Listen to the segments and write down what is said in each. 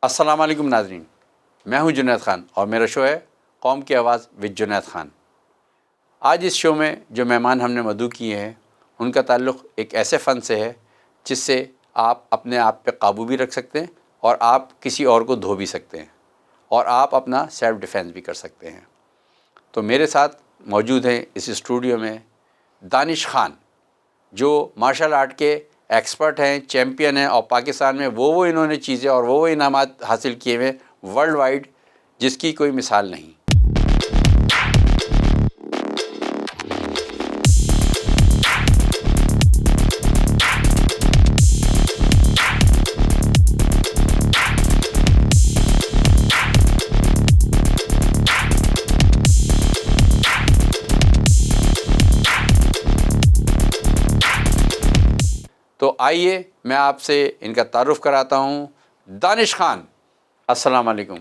السلام علیکم ناظرین، میں ہوں جنید خان اور میرا شو ہے قوم کی آواز ود جنید خان۔ آج اس شو میں جو مہمان ہم نے مدعو کیے ہیں ان کا تعلق ایک ایسے فن سے ہے جس سے آپ اپنے آپ پہ قابو بھی رکھ سکتے ہیں اور آپ کسی اور کو دھو بھی سکتے ہیں اور آپ اپنا سیلف ڈیفینس بھی کر سکتے ہیں۔ تو میرے ساتھ موجود ہیں اس اسٹوڈیو میں دانش خان، جو مارشل آرٹ کے ایکسپرٹ ہیں، چیمپئن ہیں، اور پاکستان میں وہ انہوں نے چیزیں اور وہ انعامات حاصل کیے ہوئے ورلڈ وائڈ جس کی کوئی مثال نہیں۔ تو آئیے میں آپ سے ان کا تعارف کراتا ہوں۔ دانش خان، السلام علیکم۔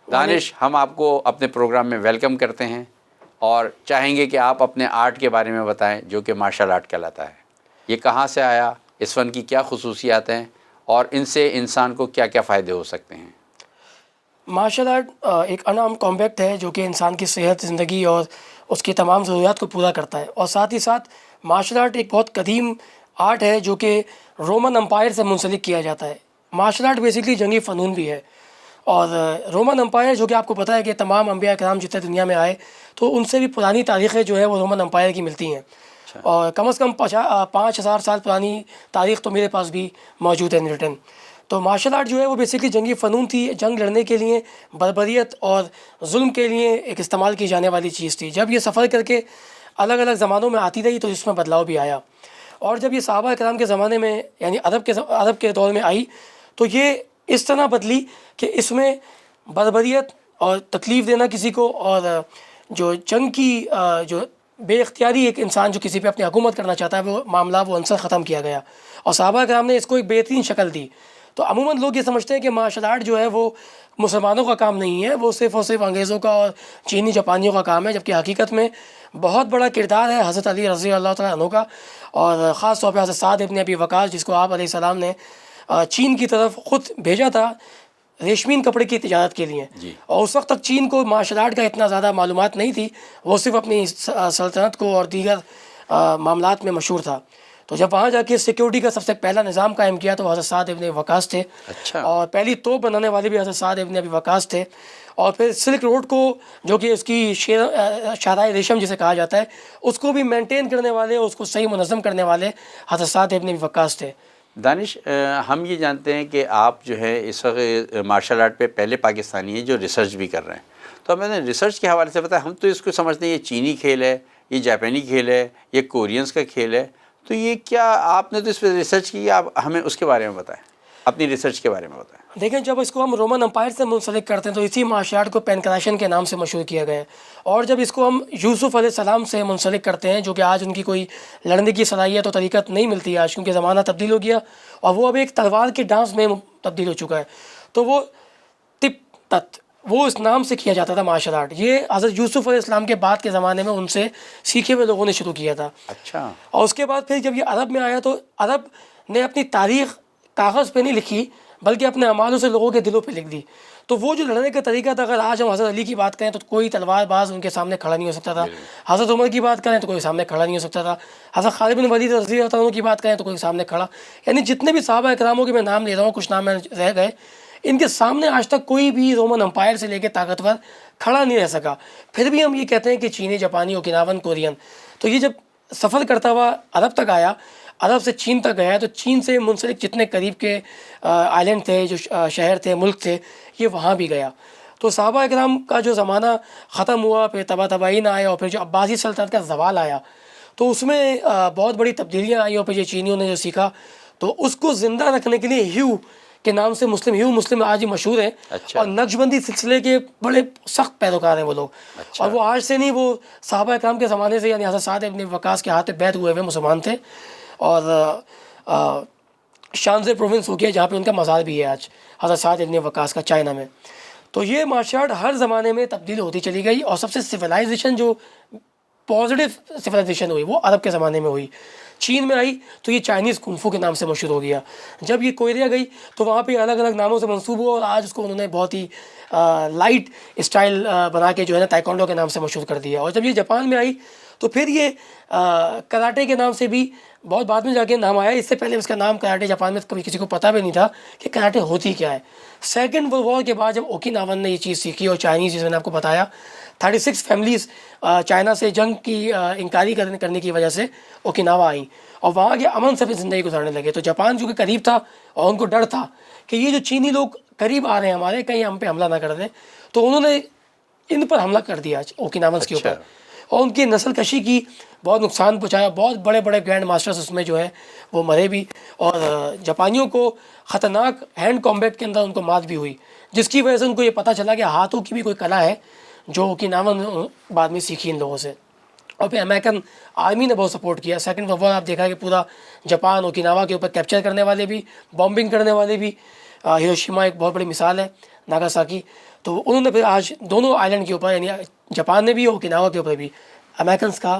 دانش، ہم آپ کو اپنے پروگرام میں ویلکم کرتے ہیں اور چاہیں گے کہ آپ اپنے آرٹ کے بارے میں بتائیں جو کہ مارشل آرٹ کہلاتا ہے۔ یہ کہاں سے آیا، اس فن کی کیا خصوصیات ہیں اور ان سے انسان کو کیا کیا فائدے ہو سکتے ہیں؟ مارشل آرٹ ایک انعام کمبیکٹ ہے جو کہ انسان کی صحت، زندگی اور اس کی تمام ضروریات کو پورا کرتا ہے، اور ساتھ ہی ساتھ مارشل آرٹ ایک بہت قدیم آرٹ ہے جو کہ رومن امپائر سے منسلک کیا جاتا ہے۔ مارشل آرٹ بیسکلی جنگی فنون بھی ہے، اور رومن امپائر جو کہ آپ کو پتہ ہے کہ تمام انبیاء کرام جتنے دنیا میں آئے تو ان سے بھی پرانی تاریخیں جو ہے وہ رومن امپائر کی ملتی ہیں، اور کم از کم 5000 سال پرانی تاریخ تو میرے پاس بھی موجود ہے ریٹن۔ تو مارشل آرٹ جو ہے وہ بیسکلی جنگی فنون تھی، جنگ لڑنے کے لیے، بربریت اور ظلم کے لیے ایک استعمال کی جانے والی چیز تھی۔ جب یہ سفر کر کے الگ الگ زمانوں میں آتی رہی تو اس میں بدلاؤ بھی آیا، اور جب یہ صحابہ کرام کے زمانے میں یعنی عرب کے دور میں آئی تو یہ اس طرح بدلی کہ اس میں بربریت اور تکلیف دینا کسی کو، اور جو جنگ کی جو بے اختیاری ایک انسان جو کسی پہ اپنی حکومت کرنا چاہتا ہے وہ معاملہ، وہ عنصر ختم کیا گیا، اور صحابہ کرام نے اس کو ایک بہترین شکل دی۔ تو عموماً لوگ یہ سمجھتے ہیں کہ مارشل آرٹ جو ہے وہ مسلمانوں کا کام نہیں ہے، وہ صرف اور صرف انگریزوں کا اور چینی جاپانیوں کا کام ہے، جبکہ حقیقت میں بہت بڑا کردار ہے حضرت علی رضی اللہ تعالیٰ عنہ کا، اور خاص طور پہ حضرت سعد ابن ابی وقاص جس کو آپ علیہ السلام نے چین کی طرف خود بھیجا تھا ریشمین کپڑے کی تجارت کے لیے، اور اس وقت تک چین کو مارشل آرٹ کا اتنا زیادہ معلومات نہیں تھی، وہ صرف اپنی سلطنت کو اور دیگر معاملات میں مشہور تھا۔ تو جب وہاں جا کے سیکیورٹی کا سب سے پہلا نظام قائم کیا تو حضرت سعد ابن وقاص تھے، اور پہلی توپ بنانے والے بھی حضرت سعد ابن ابی وقاص تھے، اور پھر سلک روڈ کو جو کہ اس کی شاہراہ ریشم جسے کہا جاتا ہے اس کو بھی مینٹین کرنے والے، اس کو صحیح منظم کرنے والے حضرت سعد ابن ابی وقاص تھے۔ دانش، ہم یہ جانتے ہیں کہ آپ جو ہے اس وقت مارشل آرٹ پہ پہلے پاکستانی ہیں جو ریسرچ بھی کر رہے ہیں، تو ہمیں نے ریسرچ کے حوالے سے بتایا، ہم تو اس کو سمجھتے ہیں یہ چینی کھیل ہے، یہ جاپانی کھیل ہے، یہ کورینز کا کھیل ہے، تو یہ کیا آپ نے تو اس پہ ریسرچ کی، آپ ہمیں اس کے بارے میں بتائیں، اپنی ریسرچ کے بارے میں بتائیں۔ دیکھیں، جب اس کو ہم رومن امپائر سے منسلک کرتے ہیں تو اسی مارشل آرٹ کو پینکراشن کے نام سے مشہور کیا گیا ہے، اور جب اس کو ہم یوسف علیہ السلام سے منسلک کرتے ہیں جو کہ آج ان کی کوئی لڑنے کی صلاحیت و طریقت نہیں ملتی آج، کیونکہ زمانہ تبدیل ہو گیا اور وہ اب ایک تلوار کے ڈانس میں تبدیل ہو چکا ہے، تو وہ وہ اس نام سے کیا جاتا تھا مارشل آرٹ۔ یہ حضرت یوسف علیہ السلام کے بعد کے زمانے میں ان سے سیکھے ہوئے لوگوں نے شروع کیا تھا۔ اچھا۔ اور اس کے بعد پھر جب یہ عرب میں آیا تو عرب نے اپنی تاریخ کاغذ پہ نہیں لکھی بلکہ اپنے اعمالوں سے لوگوں کے دلوں پہ لکھ دی۔ تو وہ جو لڑنے کا طریقہ تھا، اگر آج ہم حضرت علی کی بات کریں تو کوئی تلوار باز ان کے سامنے کھڑا نہیں ہو سکتا تھا، حضرت عمر کی بات کریں تو کوئی سامنے کھڑا نہیں ہو سکتا تھا، حضرت خالد بن ولید رضی اللہ عنہ کی بات کریں تو کوئی سامنے کھڑا، یعنی جتنے بھی صحابہ کراموں کے میں نام لے رہا ہوں، کچھ نام میں رہ گئے، ان کے سامنے آج تک کوئی بھی رومن امپائر سے لے کے طاقتور کھڑا نہیں رہ سکا۔ پھر بھی ہم یہ کہتے ہیں کہ چینی، جاپانی، اوکیناون، کورین۔ تو یہ جب سفر کرتا ہوا عرب تک آیا، عرب سے چین تک گیا، تو چین سے منسلک جتنے قریب کے آئلینڈ تھے، جو شہر تھے، ملک تھے، یہ وہاں بھی گیا۔ تو صحابہ کرام کا جو زمانہ ختم ہوا، پھر تبعین آیا، اور پھر جو عباسی سلطنت کا زوال آیا تو اس میں بہت بڑی تبدیلیاں آئیں، اور پھر یہ چینیوں نے جو سیکھا تو اس کو زندہ رکھنے کے لیے ہیو کے نام سے مسلم آج ہی مشہور ہیں، اور نقشبندی سلسلے کے بڑے سخت پیروکار ہیں وہ لوگ، اور وہ آج سے نہیں، وہ صحابہ کرام کے زمانے سے، یعنی حضرت سعد ابن وقاص کے ہاتھ پہ بیعت ہوئے مسلمان تھے، اور شانزے پروونس ہو گیا جہاں پہ ان کا مزار بھی ہے آج، حضرت سعد ابن وقاص کا، چائنا میں۔ تو یہ مارشل آرٹ ہر زمانے میں تبدیل ہوتی چلی گئی، اور سب سے سویلائزیشن جو پازیٹیو سویلائزیشن ہوئی وہ عرب کے زمانے میں ہوئی۔ چین میں آئی تو یہ چائنیز کنفو کے نام سے مشہور ہو گیا. جب یہ کوریا گئی تو وہاں پہ الگ الگ ناموں سے منسوب ہوا اور آج اس کو انہوں نے بہت ہی لائٹ اسٹائل بنا کے جو ہے نا تائیکوانڈو کے نام سے مشہور کر دیا. اور جب یہ جاپان میں آئی تو پھر یہ کراٹے کے نام سے بھی بہت بعد میں جا کے نام آیا. اس سے پہلے اس کا نام کراٹے جاپان میں کبھی کسی کو پتہ بھی نہیں تھا کہ کراٹے ہوتی کیا ہے. سیکنڈ ورلڈ وار کے بعد جب اوکیناوا نے یہ چیز سیکھی اور چائنیز جس میں نے آپ کو بتایا 36 فیملیز چائنا سے جنگ کی انکاری کرنے کی وجہ سے اوکیناوا آئیں اور وہاں کے امن سے اپنی زندگی گزارنے لگے. تو جاپان جو کہ قریب تھا اور ان کو ڈر تھا کہ یہ جو چینی لوگ قریب آ رہے ہیں ہمارے کہیں ہم پہ حملہ نہ کر دیں, تو انہوں نے ان پر حملہ کر دیا اوکیناوانس کے اوپر اور ان کی نسل کشی کی, بہت نقصان پہنچایا. بہت بڑے بڑے گرینڈ ماسٹرز اس میں جو ہے وہ مرے بھی اور جاپانیوں کو خطرناک ہینڈ کامبیٹ کے اندر ان کو مات بھی ہوئی, جس کی وجہ سے ان کو یہ پتہ چلا کہ ہاتھوں کی بھی کوئی کلا ہے جو اوکیناوا نے بعد میں سیکھی ان لوگوں سے. اور پھر امریکن آرمی نے بہت سپورٹ کیا. سیکنڈ ورلڈ وار آپ دیکھا کہ پورا جاپان اوکیناوا کے اوپر کیپچر کرنے والے بھی, بامبنگ کرنے والے بھی. ہیروشیما ایک بہت بڑی مثال ہے, ناگاساکی. تو انہوں نے پھر آج دونوں آئلینڈ کے اوپر یعنی جاپان نے بھی اوکیناوا کے اوپر بھی امریکنس کا.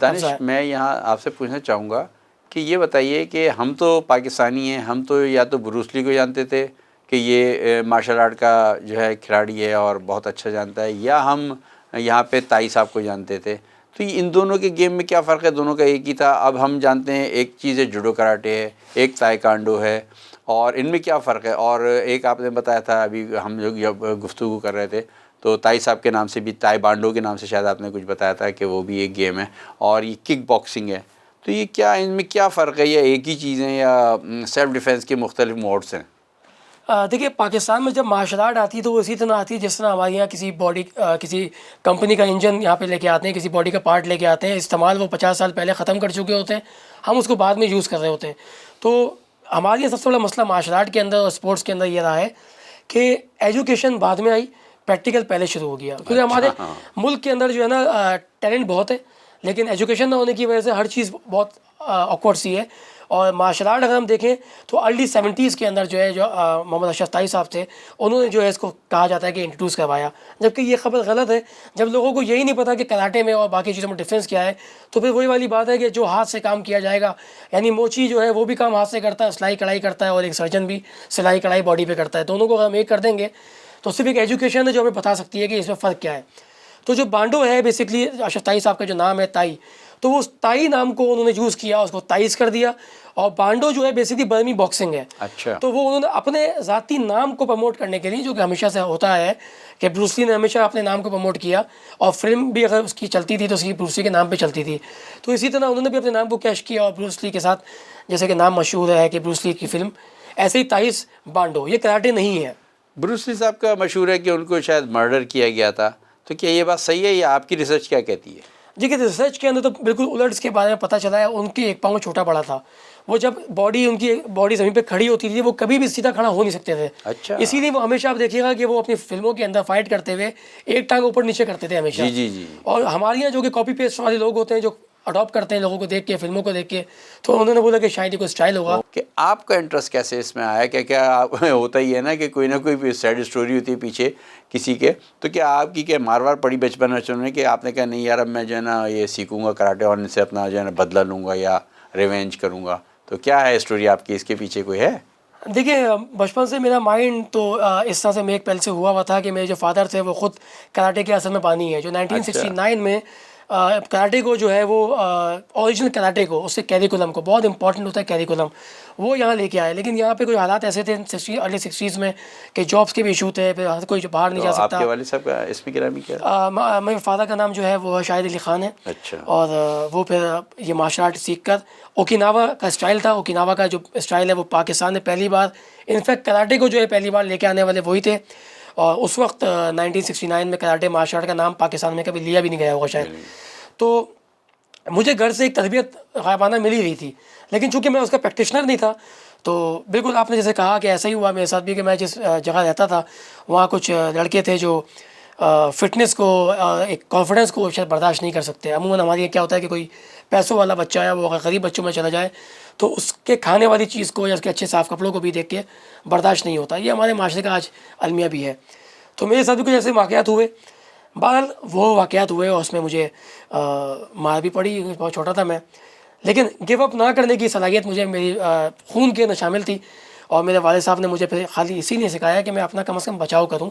دانش, میں یہاں آپ سے پوچھنا چاہوں گا کہ یہ بتائیے کہ ہم تو پاکستانی ہیں, ہم تو یا تو بروس لی کو جانتے تھے کہ یہ مارشل آرٹ کا جو ہے کھلاڑی ہے اور بہت اچھا جانتا ہے, یا ہم یہاں پہ تائی صاحب کو جانتے تھے. تو ان دونوں کے گیم میں کیا فرق ہے؟ دونوں کا ایک ہی تھا. اب ہم جانتے ہیں ایک چیز ہے جوڈو کراٹے ہے, ایک تائیکانڈو ہے, اور ان میں کیا فرق ہے؟ اور ایک آپ نے بتایا تھا ابھی ہم لوگ جب گفتگو کر رہے تھے تو تائی صاحب کے نام سے بھی, تائی بانڈو کے نام سے شاید آپ نے کچھ بتایا تھا کہ وہ بھی ایک گیم ہے, اور یہ کک باکسنگ ہے. تو یہ کیا, ان میں کیا فرق ہے, یا ایک ہی چیز ہیں یا سیلف ڈیفینس کے مختلف موڈس ہیں؟ دیکھیے پاکستان میں جب مارشل آرٹ آتی ہے تو وہ اسی طرح آتی ہے جس طرح ہمارے یہاں کسی کمپنی کا انجن یہاں پہ لے کے آتے ہیں, کسی باڈی کا پارٹ لے کے آتے ہیں, استعمال وہ 50 سال پہلے ختم کر چکے ہوتے ہیں, ہم اس کو بعد میں یوز کر رہے ہوتے ہیں. تو ہمارے سب سے بڑا مسئلہ مارشل آرٹ کے اندر اور اسپورٹس کے اندر یہ رہا ہے کہ ایجوکیشن بعد میں آئی, پریکٹیکل پہلے شروع ہو گیا. کیونکہ ہمارے ملک کے اندر جو ہے نا ٹیلنٹ بہت ہے, لیکن ایجوکیشن نہ ہونے کی وجہ سے ہر چیز بہت آکورڈ سی ہے. اور مارشل آرٹ اگر ہم دیکھیں تو ارلی 70s کے اندر جو ہے جو محمد اشرف تائی صاحب تھے, انہوں نے جو ہے اس کو کہا جاتا ہے کہ انٹروڈیوس کروایا, جبکہ یہ خبر غلط ہے. جب لوگوں کو یہی نہیں پتا کہ کراٹے میں اور باقی چیزوں میں ڈفرینس کیا ہے, تو پھر وہی والی بات ہے کہ جو ہاتھ سے کام کیا جائے گا, یعنی موچی جو ہے وہ بھی کام ہاتھ سے کرتا ہے, سلائی کڑھائی کرتا ہے, اور ایک سرجن بھی سلائی کڑھائی باڈی پہ کرتا ہے. دونوں کو اگر ہم ایک کر دیں گے تو صرف ایک ایجوکیشن ہے جو ہمیں بتا سکتی ہے کہ اس میں فرق کیا ہے. تو جو بانڈو ہے بیسکلی اشرف تائی صاحب کا جو نام ہے تائی, تو وہ تائی نام کو انہوں نے یوز کیا, اس کو تائیز کر دیا. اور بانڈو جو ہے بیسکلی برمی باکسنگ ہے. اچھا. تو وہ انہوں نے اپنے ذاتی نام کو پروموٹ کرنے کے لیے, جو کہ ہمیشہ سے ہوتا ہے کہ بروسلی نے ہمیشہ اپنے نام کو پروموٹ کیا, اور فلم بھی اگر اس کی چلتی تھی تو اس کی بروسلی کے نام پہ چلتی تھی. تو اسی طرح انہوں نے بھی اپنے نام کو کیش کیا اور بروسلی کے ساتھ جیسے کہ نام مشہور ہے کہ بروسلی کی فلم, ایسے ہی تائیز بانڈو. یہ کراٹے نہیں ہے. بروس لی صاحب کا مشہور ہے کہ ان کو شاید مرڈر کیا گیا تھا, تو کیا یہ بات صحیح ہے یا آپ کی ریسرچ کیا کہتی ہے؟ جی کہ ریسرچ کے اندر تو بالکل الٹ اس کے بارے میں پتہ چلا ہے. ان کی ایک پاؤں چھوٹا بڑا تھا, وہ جب ان کی باڈی زمین پہ کھڑی ہوتی تھی وہ کبھی بھی سیدھا کھڑا ہو نہیں سکتے تھے. اچھا. اسی لیے وہ ہمیشہ آپ دیکھیے گا کہ وہ اپنی فلموں کے اندر فائٹ کرتے ہوئے ایک ٹانگ اوپر نیچے کرتے تھے ہمیشہ. جی. اور ہمارے یہاں جو کہ کاپی پیسٹ والے لوگ ہوتے ہیں جو اڈاپٹ کرتے ہیں لوگوں کو دیکھ کے, فلموں کو دیکھ کے, تو انہوں نے بولا کہ شاید یہ کوئی اسٹائل ہوگا. کہ آپ کا انٹرسٹ کیسے اس میں آیا؟ کیا ہوتا ہی ہے نا کہ کوئی نہ کوئی سیڈ اسٹوری ہوتی ہے پیچھے کسی کے, تو کیا آپ کی ماروار پڑی بچپن میں کہ آپ نے کہا نہیں یار اب میں جو ہے نا یہ سیکھوں گا کراٹے اور ان سے اپنا جو ہے نا بدلہ لوں گا یا ریونج کروں گا؟ تو کیا ہے اسٹوری آپ کی, اس کے پیچھے کوئی ہے؟ دیکھیے بچپن سے میرا مائنڈ تو اس طرح سے میرے پہلے سے ہوا تھا کہ میرے جو فادر تھے وہ خود کراٹے کے اثر میں پانی ہے. جو 1969 میں کراٹے کو جو ہے وہ اوریجنل کراٹے کو, اس سے کیریکولم کو, بہت امپورٹنٹ ہوتا ہے کیریکولم, وہ یہاں لے کے آئے. لیکن یہاں پہ کوئی حالات ایسے تھے ارلی 60s میں کہ جابس کے بھی ایشو تھے, پھر ہر کوئی باہر نہیں جا سکتا. آپ کے والد صاحب کا اسم گرامی کیا؟ میرے فادر کا نام جو ہے وہ شاہد علی خان ہے. اچھا. اور وہ پھر یہ مارشل آرٹ سیکھ کر اوکیناوا کا اسٹائل تھا, اوکیناوا کا جو اسٹائل ہے وہ پاکستان نے پہلی بار, انفیکٹ کراٹے کو جو ہے پہلی بار لے کے آنے والے وہی تھے. اور اس وقت 1969 میں کراٹے مارشل آرٹ کا نام پاکستان میں کبھی لیا بھی نہیں گیا ہوگا شاید. تو مجھے گھر سے ایک تربیت غائبانہ مل ہی رہی تھی, لیکن چونکہ میں اس کا پریکٹیشنر نہیں تھا, تو بالکل آپ نے جیسے کہا کہ ایسا ہی ہوا میرے ساتھ بھی کہ میں جس جگہ رہتا تھا وہاں کچھ لڑکے تھے جو فٹنس کو, ایک کانفیڈنس کو شاید برداشت نہیں کر سکتے. عموماً ہمارے یہاں کیا ہوتا ہے کہ کوئی پیسوں والا بچہ ہے وہ اگر غریب بچوں میں چلا جائے تو اس کے کھانے والی چیز کو یا اس کے اچھے صاف کپڑوں کو بھی دیکھ کے برداشت نہیں ہوتا. یہ ہمارے معاشرے کا آج المیہ بھی ہے. تو میرے ساتھ بھی کچھ ایسے واقعات ہوئے. بہرحال وہ واقعات ہوئے اور اس میں مجھے مار بھی پڑی, بہت چھوٹا تھا میں, لیکن گیو اپ نہ کرنے کی صلاحیت مجھے میری خون کے اندر شامل تھی، اور میرے والد صاحب نے مجھے پھر خالی اسی لیے سکھایا کہ میں اپنا کم از کم بچاؤ کروں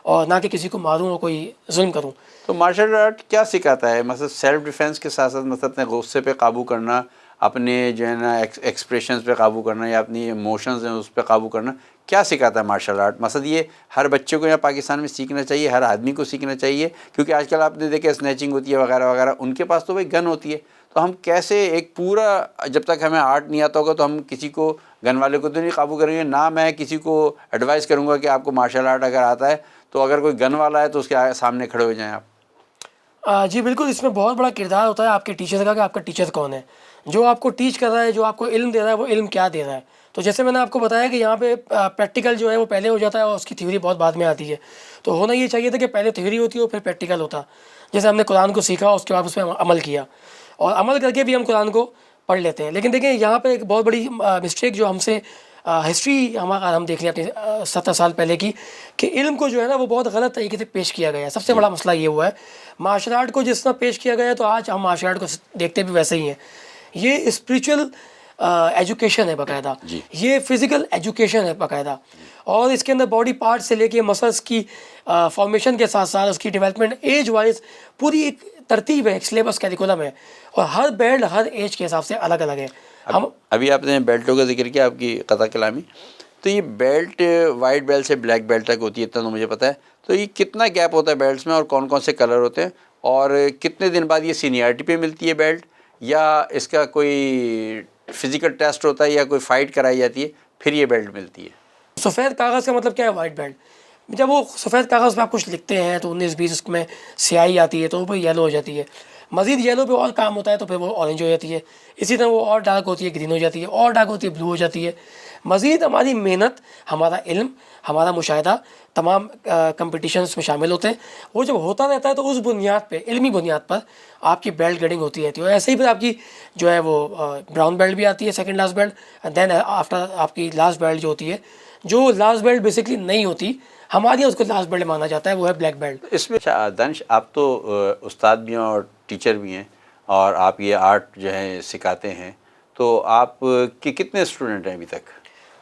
اور نہ کہ کسی کو ماروں اور کوئی ظلم کروں۔ تو مارشل آرٹ کیا سکھاتا ہے؟ مثلا سیلف ڈیفینس کے ساتھ ساتھ مثلا اپنے غصے پہ قابو کرنا، اپنے جو ہے نا ایکسپریشنز پہ قابو کرنا، یا اپنی ایموشنز ہیں اس پہ قابو کرنا، کیا سکھاتا ہے مارشل آرٹ؟ مثلا یہ ہر بچے کو یہاں پاکستان میں سیکھنا چاہیے، ہر آدمی کو سیکھنا چاہیے، کیونکہ آج کل آپ نے دیکھا اسنیچنگ ہوتی ہے وغیرہ وغیرہ، ان کے پاس تو بھائی گن ہوتی ہے، تو ہم کیسے ایک پورا، جب تک ہمیں آرٹ نہیں آتا ہوگا تو ہم کسی کو گن والے کو تو نہیں قابو کریں گے، نہ میں کسی کو ایڈوائز کروں گا کہ آپ کو مارشل آرٹ اگر آتا ہے تو اگر کوئی گن والا ہے تو اس کے سامنے کھڑے ہو جائیں آپ۔ جی بالکل، اس میں بہت بڑا کردار ہوتا ہے آپ کے ٹیچر کا، کہ آپ کا ٹیچر کون ہے، جو آپ کو ٹیچ کر رہا ہے، جو آپ کو علم دے رہا ہے، وہ علم کیا دے رہا ہے۔ تو جیسے میں نے آپ کو بتایا کہ یہاں پہ پریکٹیکل جو ہے وہ پہلے ہو جاتا ہے اور اس کی تھیوری بہت بعد میں آتی ہے، تو ہونا یہ چاہیے تھا کہ پہلے تھیوری ہوتی ہے اور پھر پریکٹیکل ہوتا۔ جیسے ہم نے قرآن کو سیکھا، اس کے بعد اس پہ عمل کیا، اور عمل کر کے بھی ہم قرآن کو پڑھ لیتے ہیں۔ لیکن دیکھیں یہاں پہ ایک بہت بڑی مسٹیک جو ہم سے ہسٹری ہم دیکھ لیں اپنی 70 سال پہلے کی، کہ علم کو جو ہے نا وہ بہت غلط طریقے سے پیش کیا گیا ہے۔ سب سے بڑا مسئلہ یہ ہوا ہے، مارشل آرٹ کو جس طرح پیش کیا گیا ہے تو آج ہم مارشل آرٹ کو دیکھتے بھی ویسے ہی ہیں۔ یہ اسپریچول ایجوکیشن ہے باقاعدہ، یہ فزیکل ایجوکیشن ہے باقاعدہ، اور اس کے اندر باڈی پارٹ سے لے کے مسلس کی فارمیشن کے ساتھ ساتھ اس کی ڈیولپمنٹ ایج وائز پوری ایک ترتیب ہے، ایک سلیبس کیریکولم ہے، اور ہر بیلٹ ہر ایج کے حساب سے الگ الگ ہے۔ ہم ابھی آپ نے بیلٹوں کا ذکر کیا، آپ کی قطع کلامی، تو یہ بیلٹ وائٹ بیلٹ سے بلیک بیلٹ تک ہوتی ہے، اتنا تو مجھے پتہ ہے، تو یہ کتنا گیپ ہوتا ہے بیلٹس میں، اور کون کون سے کلر ہوتے ہیں، اور کتنے دن بعد یہ سینئرٹی پہ ملتی ہے بیلٹ، یا اس کا کوئی فزیکل ٹیسٹ ہوتا ہے یا کوئی فائٹ کرائی جاتی ہے پھر یہ بیلٹ ملتی ہے؟ سفید کاغذ کا مطلب کیا ہے؟ White belt. جب وہ سفید کاغذ پہ آپ کچھ لکھتے ہیں تو 19-20 اس میں سیاہی آتی ہے تو وہ یلو ہو جاتی ہے، مزید یلو پہ اور کام ہوتا ہے تو پھر وہ اورنج ہو جاتی ہے، اسی طرح وہ اور ڈارک ہوتی ہے گرین ہو جاتی ہے، اور ڈارک ہوتی ہے بلو ہو جاتی ہے۔ مزید ہماری محنت، ہمارا علم، ہمارا مشاہدہ تمام کمپٹیشنس میں شامل ہوتے ہیں، وہ جب ہوتا رہتا ہے تو اس بنیاد پہ، علمی بنیاد پر آپ کی بیلٹ گریڈنگ ہوتی رہتی ہے، اور ایسے ہی پھر آپ کی جو ہے وہ براؤن بیلٹ بھی آتی ہے، second last belt, then after آپ کی لاسٹ بیلٹ جو ہوتی ہے، جو لاسٹ بیلٹ بیسکلی نہیں ہوتی، ہمارے یہاں اس کو لاسٹ بیلٹ مانا جاتا ہے، وہ ہے بلیک بیلٹ۔ اس میں دانش، آپ تو استاد بھی ہیں اور ٹیچر بھی ہیں، اور آپ یہ آرٹ جو ہے سکھاتے ہیں، تو آپ کے کتنے اسٹوڈنٹ ہیں ابھی تک،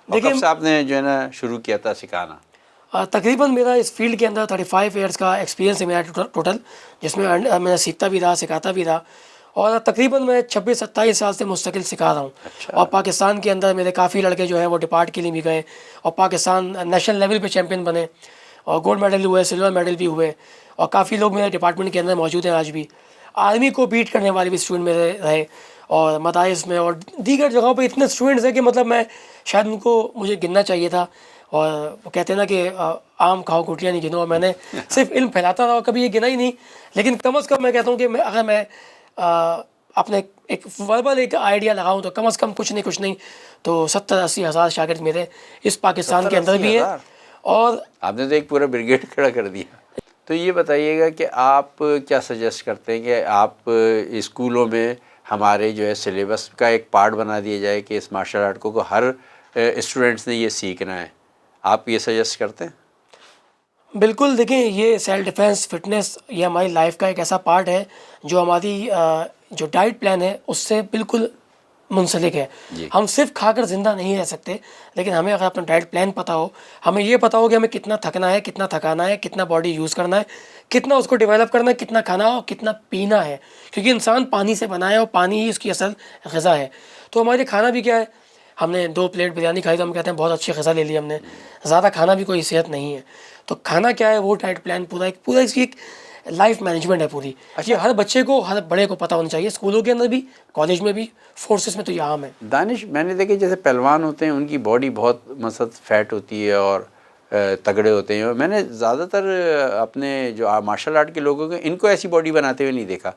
اور کب سے آپ نے جو ہے نا شروع کیا تھا سکھانا؟ تقریباً میرا اس فیلڈ کے اندر 35 ایئرس کا ایکسپیرینس ہے میرا ٹوٹل، جس میں میں سیکھتا بھی رہا، سکھاتا بھی رہا، اور تقریباً میں 26-27 سال سے مستقل سکھا رہا ہوں۔ اور پاکستان کے اندر میرے کافی لڑکے جو ہیں وہ ڈپارٹ کے لیے بھی گئے، اور پاکستان نیشنل لیول پہ چیمپئن بنے، اور گولڈ میڈل ہوئے، سلور میڈل بھی ہوئے، اور کافی لوگ میرے ڈپارٹمنٹ کے اندر موجود ہیں آج بھی۔ آرمی کو بیٹ کرنے والے بھی اسٹوڈنٹ میرے رہے، اور مدارس میں اور دیگر جگہوں پہ اتنے اسٹوڈنٹس ہیں کہ مطلب میں شاید ان کو مجھے گننا چاہیے تھا، اور وہ کہتے ہیں نا کہ آم کھاؤ گٹلیاں نہیں گنو، اور میں نے صرف علم پھیلاتا رہا، کبھی یہ گنا ہی نہیں۔ لیکن کم از کم میں کہتا ہوں کہ اگر میں اپنے ایک وربل ایک آئیڈیا لگاؤں تو کم از کم کچھ نہیں تو 70-80 ہزار شاگرد میرے اس پاکستان کے اندر بھی ہیں، اور آپ نے تو ایک پورا بریگیڈ کھڑا کر دیا۔ تو یہ بتائیے گا کہ آپ کیا سجیسٹ کرتے ہیں کہ آپ اسکولوں میں ہمارے جو ہے سلیبس کا ایک پارٹ بنا دیا جائے کہ اس مارشل آرٹ کو ہر اسٹوڈنٹس نے یہ سیکھنا ہے، آپ یہ سجیسٹ کرتے ہیں؟ بالکل، دیکھیں یہ سیلف ڈیفینس فٹنس یہ ہماری لائف کا ایک ایسا پارٹ ہے جو ہماری جو ڈائٹ پلان ہے اس سے بالکل منسلک ہے۔ ہم صرف کھا کر زندہ نہیں رہ سکتے، لیکن ہمیں اگر اپنا ڈائٹ پلان پتہ ہو، ہمیں یہ پتہ ہو کہ ہمیں کتنا تھکنا ہے، کتنا تھکانا ہے، کتنا باڈی یوز کرنا ہے، کتنا اس کو ڈیولپ کرنا ہے، کتنا کھانا ہو، کتنا پینا ہے، کیونکہ انسان پانی سے بنا ہے اور پانی ہی اس کی اصل غذا ہے۔ تو ہمارے کھانا بھی کیا ہے، ہم نے 2 پلیٹ بریانی کھائی تو ہم کہتے ہیں بہت اچھی غذا لے لی ہم نے، زیادہ کھانا بھی کوئی صحت نہیں ہے۔ تو کھانا کیا ہے، وہ ڈائٹ پلان پورا اس کی ایک لائف مینجمنٹ ہے پوری۔ یہ ہر بچے کو، ہر بڑے کو پتہ ہونا چاہیے، اسکولوں کے اندر بھی، کالج میں بھی، فورسز میں تو یہ عام ہے۔ دانش، میں نے دیکھے جیسے پہلوان ہوتے ہیں ان کی باڈی بہت مثلا فیٹ ہوتی ہے اور تگڑے ہوتے ہیں، اور میں نے زیادہ تر اپنے جو مارشل آرٹ کے لوگوں کو ان کو ایسی باڈی بناتے ہوئے نہیں دیکھا۔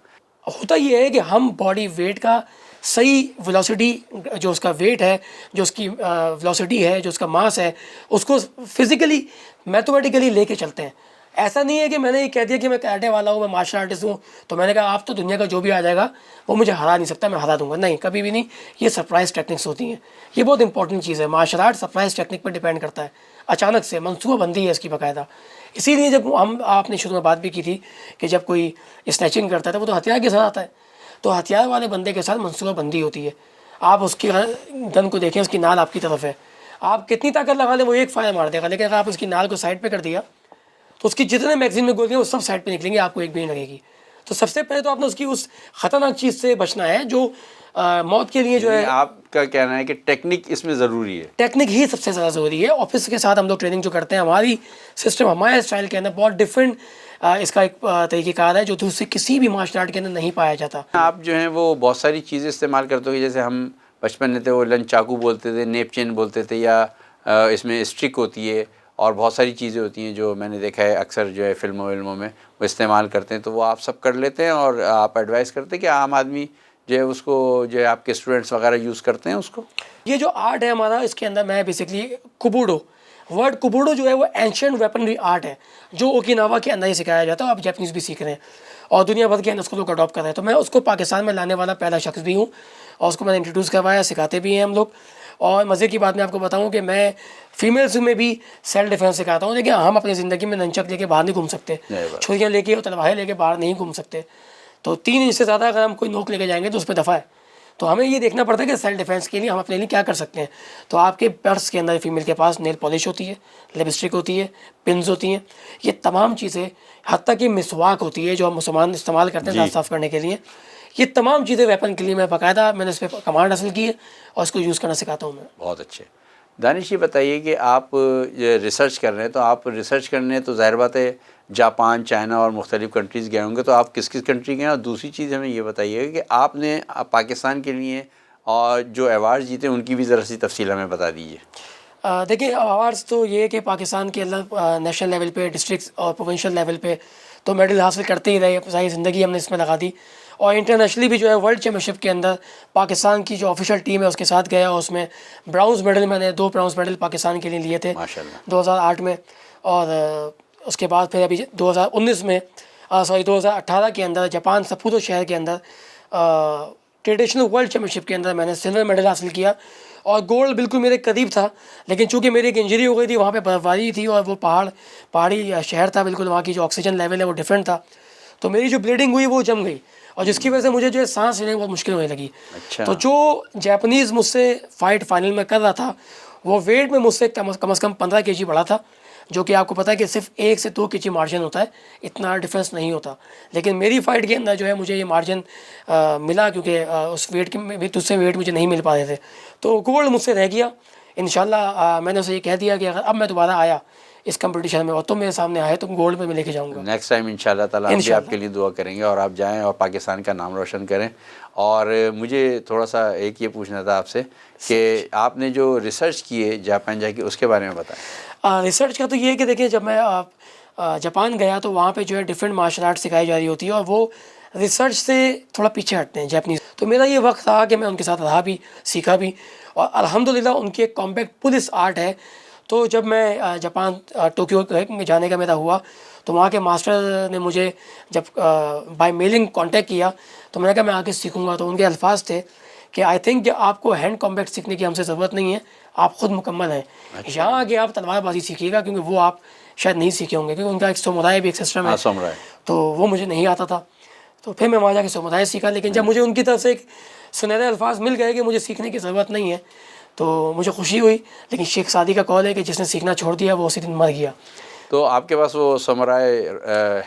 ہوتا یہ ہے کہ ہم باڈی ویٹ کا صحیح ویلوسٹی، جو اس کا ویٹ ہے، جو اس کی ویلوسٹی ہے، جو اس کا ماس ہے، اس کو فزیکلی میتھمیٹیکلی لے کے چلتے ہیں۔ ایسا نہیں ہے کہ میں نے یہ کہہ دیا کہ میں کراٹے والا ہوں، میں مارشل آرٹسٹ ہوں، تو میں نے کہا آپ تو دنیا کا جو بھی آ جائے گا وہ مجھے ہرا نہیں سکتا، میں ہرا دوں گا۔ نہیں، کبھی بھی نہیں۔ یہ سرپرائز ٹیکنکس ہوتی ہیں، یہ بہت امپورٹنٹ چیز ہے۔ مارشل آرٹ سرپرائز ٹیکنک پر ڈیپینڈ کرتا ہے، اچانک سے منصوبہ بندی ہے اس کی باقاعدہ۔ اسی لیے جب آپ نے شروع میں بات بھی کی تھی کہ جب کوئی اسنیچنگ کرتا ہے تو وہ تو ہتھیار کے ساتھ آتا ہے، تو ہتھیار والے بندے کے ساتھ منصوبہ بندی ہوتی ہے. آپ اس کی گن کو دیکھیں, اس کی نال آپ کی طرف ہے, آپ کتنی طاقت لگا لیں وہ ایک فائر مار دے گا, لیکن اگر آپ اس کی نال کو سائڈ پہ کر دیا تو اس کی جتنے میگزین میں گولیاں وہ سب سائڈ پہ نکلیں گی, آپ کو ایک بھی نہیں لگے گی. تو سب سے پہلے تو آپ نے اس کی اس خطرناک چیز سے بچنا ہے جو موت کے لیے جو ہے. آپ کا کہنا ہے کہ ٹیکنیک اس میں ضروری ہے, ٹیکنیک ہی سب سے زیادہ ضروری ہے. آفس کے ساتھ ہم لوگ ٹریننگ جو کرتے ہیں, ہماری سسٹم ہمارے اسٹائل کے اندر بہت ڈفرینٹ اس کا ایک طریقہ کار ہے جو دوسرے کسی بھی مارشل آرٹ کے اندر نہیں پایا جاتا. آپ جو ہیں وہ بہت ساری چیزیں استعمال کرتے ہو, جیسے ہم بچپن میں تھے وہ لنچ چاقو بولتے تھے, نیپ چین بولتے تھے, یا اس میں اسٹرک ہوتی ہے, اور بہت ساری چیزیں ہوتی ہیں جو میں نے دیکھا ہے اکثر جو ہے فلموں میں وہ استعمال کرتے ہیں. تو وہ آپ سب کر لیتے ہیں اور آپ ایڈوائز کرتے ہیں کہ عام آدمی جو ہے اس کو جو ہے آپ کے اسٹوڈنٹس وغیرہ یوز کرتے ہیں اس کو؟ یہ جو آرٹ ہے ہمارا, اس کے اندر میں بیسکلی کوبوڈو, ورڈ کوبوڈو جو ہے وہ اینشینٹ ویپنری آرٹ ہے جو اوکیناوا کے اندر ہی سکھایا جاتا ہے. آپ جاپنیز بھی سیکھ رہے ہیں اور دنیا بھر کے اندر اس کو لوگ اڈاپٹ کر رہے ہیں. تو میں اس کو پاکستان میں لانے والا پہلا شخص بھی ہوں اور اس کو میں نے انٹروڈیوس کروایا, سکھاتے بھی ہیں ہم لوگ. اور مزے کی بات میں آپ کو بتاؤں کہ میں فیمیلس میں بھی سیلف ڈیفینس سکھاتا ہوں, لیکن ہم اپنی زندگی میں ننچک لے کے باہر نہیں گھوم سکتے, چھریاں لے کے اور تلواریں لے کے باہر نہیں گھوم سکتے. تو 3 انچ سے زیادہ اگر ہم کوئی نوک لے کے جائیں گے تو اس پہ دفعہ ہے. تو ہمیں یہ دیکھنا پڑتا ہے کہ سیلف ڈیفینس کے لیے ہم اپنے لیے کیا کر سکتے ہیں. تو آپ کے پرس کے اندر فیمیل کے پاس نیل پالش ہوتی ہے, لپسٹک ہوتی ہے, پنز ہوتی ہیں, یہ تمام چیزیں, حتیٰ کہ مسواک ہوتی ہے جو ہم مسلمان استعمال کرتے ہیں دانت صاف کرنے کے لیے, یہ تمام چیزیں ویپن کے لیے میں باقاعدہ میں نے اس پہ کمانڈ حاصل کی ہے اور اس کو یوز کرنا سکھاتا ہوں میں. بہت اچھے. دانش یہ بتائیے کہ آپ ریسرچ کر رہے ہیں, تو آپ ریسرچ کرنے تو ظاہر بات ہے جاپان, چائنا اور مختلف کنٹریز گئے ہوں گے, تو آپ کس کنٹری گئے ہیں؟ اور دوسری چیز ہمیں یہ بتائیے کہ آپ نے پاکستان کے لیے اور جو ایوارڈ جیتے ان کی بھی ذرا سی تفصیل ہمیں بتا دیجیے. دیکھیں ایوارڈس تو یہ ہے کہ پاکستان کے اندر نیشنل لیول پہ, ڈسٹرکس اور پروونشل لیول پہ تو میڈل حاصل کرتے ہی رہے, ساری زندگی ہم نے اس میں لگا دی. اور انٹرنیشنلی بھی جو ہے ورلڈ چیمپئن شپ کے اندر پاکستان کی جو آفیشیل ٹیم ہے اس کے ساتھ گیا, اور اس میں براؤنز میڈل میں نے 2 براؤنز میڈل پاکستان کے لیے لیے تھے 2008 میں. اور اس کے بعد پھر ابھی 2019 میں 2018 کے اندر جاپان سپورو شہر کے اندر ٹریڈیشنل ورلڈ چیمپئن شپ کے اندر میں نے سلور میڈل حاصل کیا. اور گولڈ بالکل میرے قریب تھا, لیکن چونکہ میری ایک انجری ہو گئی تھی, وہاں پہ برف باری تھی اور وہ پہاڑی شہر تھا بالکل, وہاں کی جو آکسیجن لیول ہے وہ ڈفرینٹ تھا, تو میری جو بلیڈنگ ہوئی وہ جم گئی, اور جس کی وجہ سے مجھے جو ہے سانس لینے میں بہت مشکل ہونے لگی. تو جو جاپنیز مجھ سے فائٹ فائنل میں کر رہا تھا وہ ویٹ میں مجھ سے کم از کم 15 kg بڑھا تھا, جو کہ آپ کو پتہ ہے کہ صرف 1 سے 2 kg مارجن ہوتا ہے, اتنا ڈفرینس نہیں ہوتا. لیکن میری فائٹ کے اندر جو ہے مجھے یہ مارجن ملا, کیونکہ اس ویٹ کے میں تجھ سے ویٹ مجھے نہیں مل پا رہے تھے. تو گولڈ مجھ سے رہ گیا. انشاءاللہ میں نے اسے یہ کہہ دیا کہ اگر اب میں دوبارہ آیا اس کمپٹیشن میں اور تم میرے سامنے آئے تو گولڈ میں لے کے جاؤں گا. نیکسٹ ٹائم انشاءاللہ تعالیٰ ہم بھی آپ کے لیے دعا کریں گے اور آپ جائیں اور پاکستان کا نام روشن کریں. اور مجھے تھوڑا سا ایک یہ پوچھنا تھا آپ سے کہ آپ نے جو ریسرچ کی ہے جاپان جا کے, اس کے بارے میں بتائیں. ریسرچ کا تو یہ ہے کہ دیکھیں, جب میں جاپان گیا تو وہاں پہ جو ہے ڈفرینٹ مارشل آرٹ سکھائی جا رہی ہوتی ہے, اور وہ ریسرچ سے تھوڑا پیچھے ہٹتے ہیں جاپنیز. تو میرا یہ وقت رہا کہ میں ان کے ساتھ رہا بھی, سیکھا بھی, اور الحمدللہ ان کی ایک کمپیکٹ پولیس آرٹ ہے. تو جب میں جاپان ٹوکیو میں جانے کا میرا ہوا تو وہاں کے ماسٹر نے مجھے جب بائی میلنگ کانٹیکٹ کیا تو میں نے کہا میں آگے سیکھوں گا. تو ان کے الفاظ تھے کہ آئی تھنک کہ آپ کو ہینڈ کمبیٹ سیکھنے کی ہم سے ضرورت نہیں ہے, آپ خود مکمل ہیں. یہاں آگے آپ تلوار بازی سیکھیے گا, کیونکہ وہ آپ شاید نہیں سیکھے ہوں گے, کیونکہ ان کا ایک سومودائے بھی ایک سسٹم ہے, تو وہ مجھے نہیں آتا تھا. تو پھر میں وہاں جا کے سومودائے سیکھا. لیکن جب مجھے ان کی طرف سے ایک سنہرے الفاظ مل گئے کہ مجھے سیکھنے کی ضرورت نہیں ہے تو مجھے خوشی ہوئی. لیکن شیخ سعدی کا قول ہے کہ جس نے سیکھنا چھوڑ دیا وہ اسی دن مر گیا. تو آپ کے پاس وہ سامورائی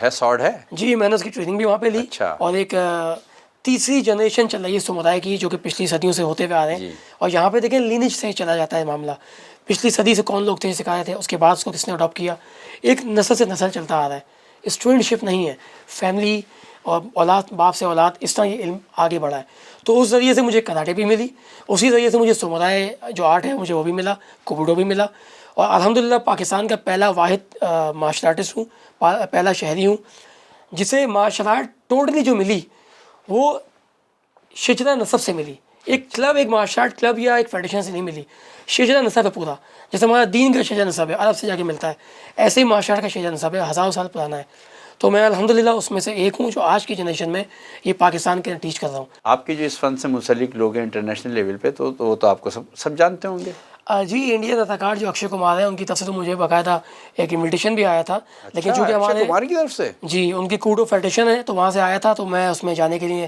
ہے, سارڈ ہے؟ جی, میں نے اس کی ٹریننگ بھی وہاں پہ لی. اور ایک تیسری جنریشن چل رہی ہے سامورائی کی, جو کہ پچھلی صدیوں سے ہوتے ہوئے آ رہے ہیں. اور یہاں پہ دیکھیں لینیج سے چلا جاتا ہے معاملہ, پچھلی صدی سے کون لوگ تھے سکھائے تھے, اس کے بعد اس کو کس نے اڈاپٹ کیا, ایک نسل سے نسل چلتا آ رہا ہے. اسٹوڈنٹ شپ نہیں ہے, فیملی اور اولاد باپ سے اولاد اس طرح یہ علم آگے بڑھا ہے. تو اس ذریعے سے مجھے کراٹے بھی ملی, اسی ذریعے سے مجھے سامورائی جو آرٹ ہے مجھے وہ بھی ملا, کوبوڈو بھی ملا. اور الحمدللہ پاکستان کا پہلا واحد مارشل آرٹسٹ ہوں, پہلا شہری ہوں جسے مارشل آرٹ ٹوٹلی جو ملی وہ شجرہ نسب سے ملی. ایک کلب, ایک مارشل آرٹ کلب یا ایک فیڈریشن سے نہیں ملی, شجرہ نسب ہے پورا. جیسے ہمارا دین کا شجرہ نسب ہے عرب سے جا کے ملتا ہے, ایسے ہی مارشل آرٹ کا شجرہ نسب ہے, ہزاروں سال پرانا ہے. تو میں الحمدللہ اس میں سے ایک ہوں جو آج کی جنریشن میں یہ پاکستان کے ٹیچ کر رہا ہوں. آپ کے جو اس فن سے منسلک لوگ ہیں انٹرنیشنل لیول پہ, تو وہ تو آپ کو سب جانتے ہوں گے. جی, انڈین اداکار جو اکشے کمار ہیں ان کی طرف سے تو مجھے باقاعدہ ایک انویٹیشن بھی آیا تھا. لیکن چونکہ ہمارے کمار کی طرف سے, جی, ان کی کوڈو فیڈریشن ہے تو وہاں سے آیا تھا, تو میں اس میں جانے کے لیے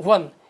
1